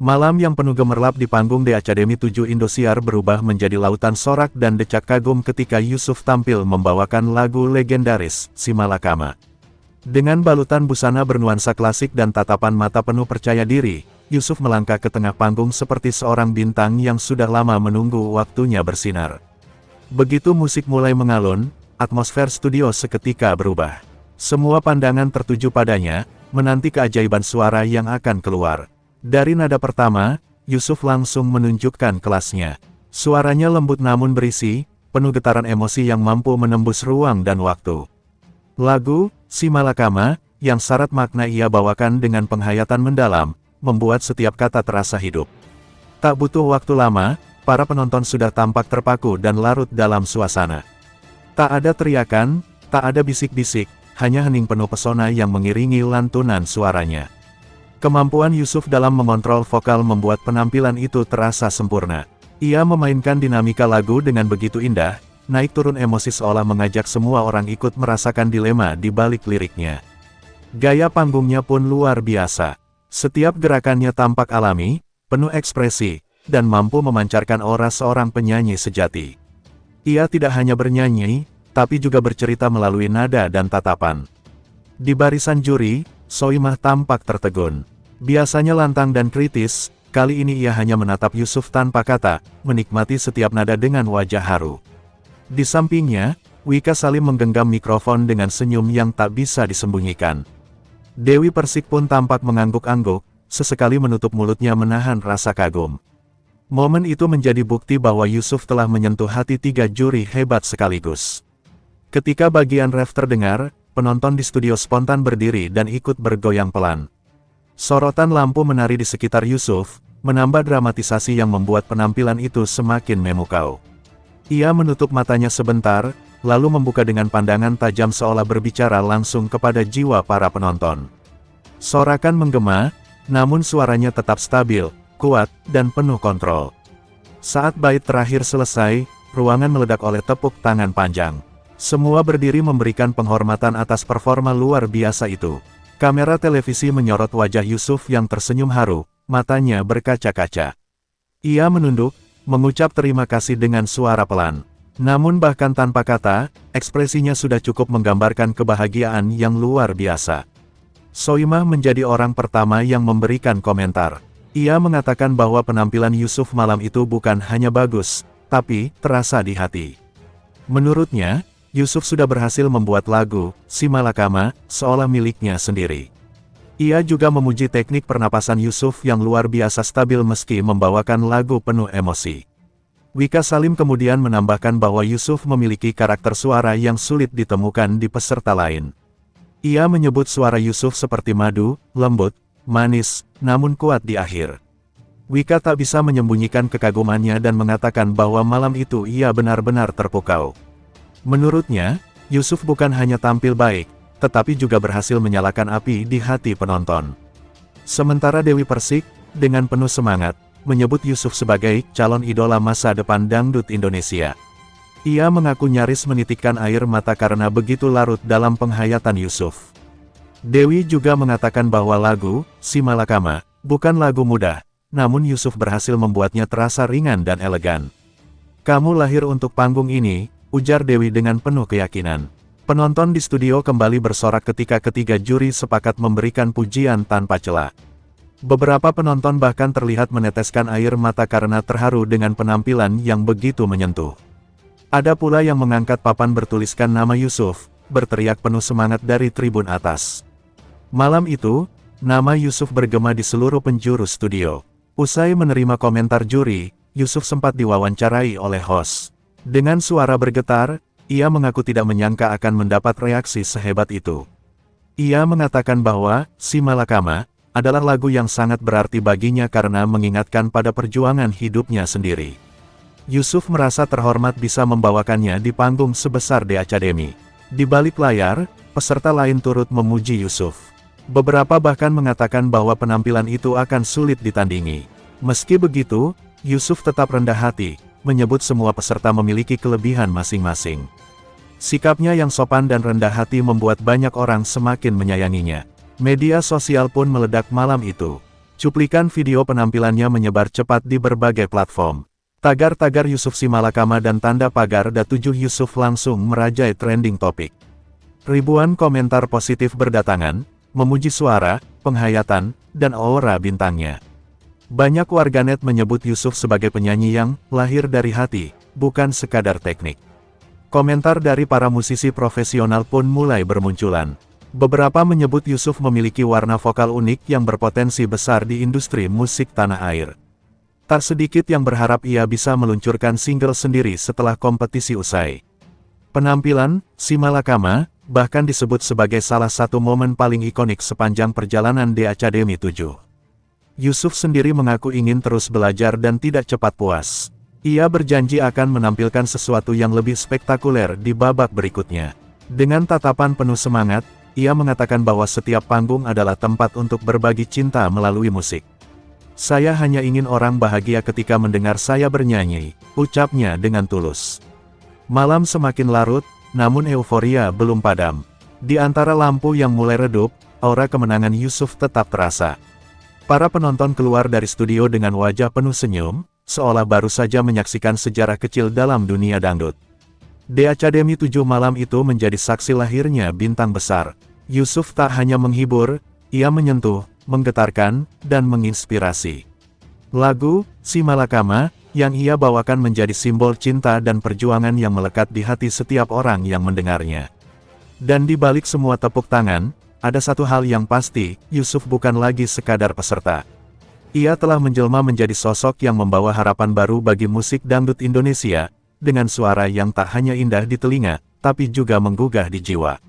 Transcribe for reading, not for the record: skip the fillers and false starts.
Malam yang penuh gemerlap di panggung The Academy 7 Indosiar berubah menjadi lautan sorak dan decak kagum ketika Yusuf tampil membawakan lagu legendaris, Si Malakama. Dengan balutan busana bernuansa klasik dan tatapan mata penuh percaya diri, Yusuf melangkah ke tengah panggung seperti seorang bintang yang sudah lama menunggu waktunya bersinar. Begitu musik mulai mengalun, atmosfer studio seketika berubah. Semua pandangan tertuju padanya, menanti keajaiban suara yang akan keluar. Dari nada pertama, Yusuf langsung menunjukkan kelasnya. Suaranya lembut namun berisi, penuh getaran emosi yang mampu menembus ruang dan waktu. Lagu, Si Malakama, yang syarat makna ia bawakan dengan penghayatan mendalam, membuat setiap kata terasa hidup. Tak butuh waktu lama, para penonton sudah tampak terpaku dan larut dalam suasana. Tak ada teriakan, tak ada bisik-bisik, hanya hening penuh pesona yang mengiringi lantunan suaranya. Kemampuan Yusuf dalam mengontrol vokal membuat penampilan itu terasa sempurna. Ia memainkan dinamika lagu dengan begitu indah, naik turun emosi seolah mengajak semua orang ikut merasakan dilema di balik liriknya. Gaya panggungnya pun luar biasa. Setiap gerakannya tampak alami, penuh ekspresi, dan mampu memancarkan aura seorang penyanyi sejati. Ia tidak hanya bernyanyi, tapi juga bercerita melalui nada dan tatapan. Di barisan juri, Soimah tampak tertegun. Biasanya lantang dan kritis, kali ini ia hanya menatap Yusuf tanpa kata, menikmati setiap nada dengan wajah haru. Di sampingnya, Wika Salim menggenggam mikrofon dengan senyum yang tak bisa disembunyikan. Dewi Persik pun tampak mengangguk-angguk, sesekali menutup mulutnya menahan rasa kagum. Momen itu menjadi bukti bahwa Yusuf telah menyentuh hati 3 juri hebat sekaligus. Ketika bagian ref terdengar, penonton di studio spontan berdiri dan ikut bergoyang pelan. Sorotan lampu menari di sekitar Yusuf, menambah dramatisasi yang membuat penampilan itu semakin memukau. Ia menutup matanya sebentar, lalu membuka dengan pandangan tajam seolah berbicara langsung kepada jiwa para penonton. Sorakan menggema, namun suaranya tetap stabil, kuat, dan penuh kontrol. Saat bait terakhir selesai, ruangan meledak oleh tepuk tangan panjang. Semua berdiri memberikan penghormatan atas performa luar biasa itu. Kamera televisi menyorot wajah Yusuf yang tersenyum haru, matanya berkaca-kaca. Ia menunduk, mengucap terima kasih dengan suara pelan. Namun bahkan tanpa kata, ekspresinya sudah cukup menggambarkan kebahagiaan yang luar biasa. Soimah menjadi orang pertama yang memberikan komentar. Ia mengatakan bahwa penampilan Yusuf malam itu bukan hanya bagus, tapi terasa di hati. Menurutnya, Yusuf sudah berhasil membuat lagu, Si Malakama, seolah miliknya sendiri. Ia juga memuji teknik pernapasan Yusuf yang luar biasa stabil meski membawakan lagu penuh emosi. Wika Salim kemudian menambahkan bahwa Yusuf memiliki karakter suara yang sulit ditemukan di peserta lain. Ia menyebut suara Yusuf seperti madu, lembut, manis, namun kuat di akhir. Wika tak bisa menyembunyikan kekagumannya dan mengatakan bahwa malam itu ia benar-benar terpukau. Menurutnya, Yusuf bukan hanya tampil baik, tetapi juga berhasil menyalakan api di hati penonton. Sementara Dewi Persik, dengan penuh semangat, menyebut Yusuf sebagai calon idola masa depan dangdut Indonesia. Ia mengaku nyaris menitikkan air mata karena begitu larut dalam penghayatan Yusuf. Dewi juga mengatakan bahwa lagu, Si Malakama, bukan lagu mudah, namun Yusuf berhasil membuatnya terasa ringan dan elegan. "Kamu lahir untuk panggung ini," ujar Dewi dengan penuh keyakinan. Penonton di studio kembali bersorak ketika ketiga juri sepakat memberikan pujian tanpa celah. Beberapa penonton bahkan terlihat meneteskan air mata karena terharu dengan penampilan yang begitu menyentuh. Ada pula yang mengangkat papan bertuliskan nama Yusuf, berteriak penuh semangat dari tribun atas. Malam itu, nama Yusuf bergema di seluruh penjuru studio. Usai menerima komentar juri, Yusuf sempat diwawancarai oleh host. Dengan suara bergetar, ia mengaku tidak menyangka akan mendapat reaksi sehebat itu. Ia mengatakan bahwa Si Malakama adalah lagu yang sangat berarti baginya karena mengingatkan pada perjuangan hidupnya sendiri. Yusuf merasa terhormat bisa membawakannya di panggung sebesar The Academy. Di balik layar, peserta lain turut memuji Yusuf. Beberapa bahkan mengatakan bahwa penampilan itu akan sulit ditandingi. Meski begitu, Yusuf tetap rendah hati, menyebut semua peserta memiliki kelebihan masing-masing. Sikapnya yang sopan dan rendah hati membuat banyak orang semakin menyayanginya. Media sosial pun meledak malam itu. Cuplikan video penampilannya menyebar cepat di berbagai platform. Tagar-tagar Yusuf Si Malakama dan tanda pagar Da7 Yusuf langsung merajai trending topik. Ribuan komentar positif berdatangan, memuji suara, penghayatan, dan aura bintangnya. Banyak warganet menyebut Yusuf sebagai penyanyi yang lahir dari hati, bukan sekadar teknik. Komentar dari para musisi profesional pun mulai bermunculan. Beberapa menyebut Yusuf memiliki warna vokal unik yang berpotensi besar di industri musik tanah air. Tak sedikit yang berharap ia bisa meluncurkan single sendiri setelah kompetisi usai. Penampilan Si Malakama bahkan disebut sebagai salah satu momen paling ikonik sepanjang perjalanan The Academy 7. Yusuf sendiri mengaku ingin terus belajar dan tidak cepat puas. Ia berjanji akan menampilkan sesuatu yang lebih spektakuler di babak berikutnya. Dengan tatapan penuh semangat, ia mengatakan bahwa setiap panggung adalah tempat untuk berbagi cinta melalui musik. Saya hanya ingin orang bahagia ketika mendengar saya bernyanyi, ucapnya dengan tulus. Malam semakin larut, namun euforia belum padam. Di antara lampu yang mulai redup, aura kemenangan Yusuf tetap terasa. Para penonton keluar dari studio dengan wajah penuh senyum, seolah baru saja menyaksikan sejarah kecil dalam dunia dangdut. The Academy 7 malam itu menjadi saksi lahirnya bintang besar. Yusuf tak hanya menghibur, ia menyentuh, menggetarkan, dan menginspirasi. Lagu Si Malakama yang ia bawakan menjadi simbol cinta dan perjuangan yang melekat di hati setiap orang yang mendengarnya. Dan di balik semua tepuk tangan, ada satu hal yang pasti, Yusuf bukan lagi sekadar peserta. Ia telah menjelma menjadi sosok yang membawa harapan baru bagi musik dangdut Indonesia, dengan suara yang tak hanya indah di telinga, tapi juga menggugah di jiwa.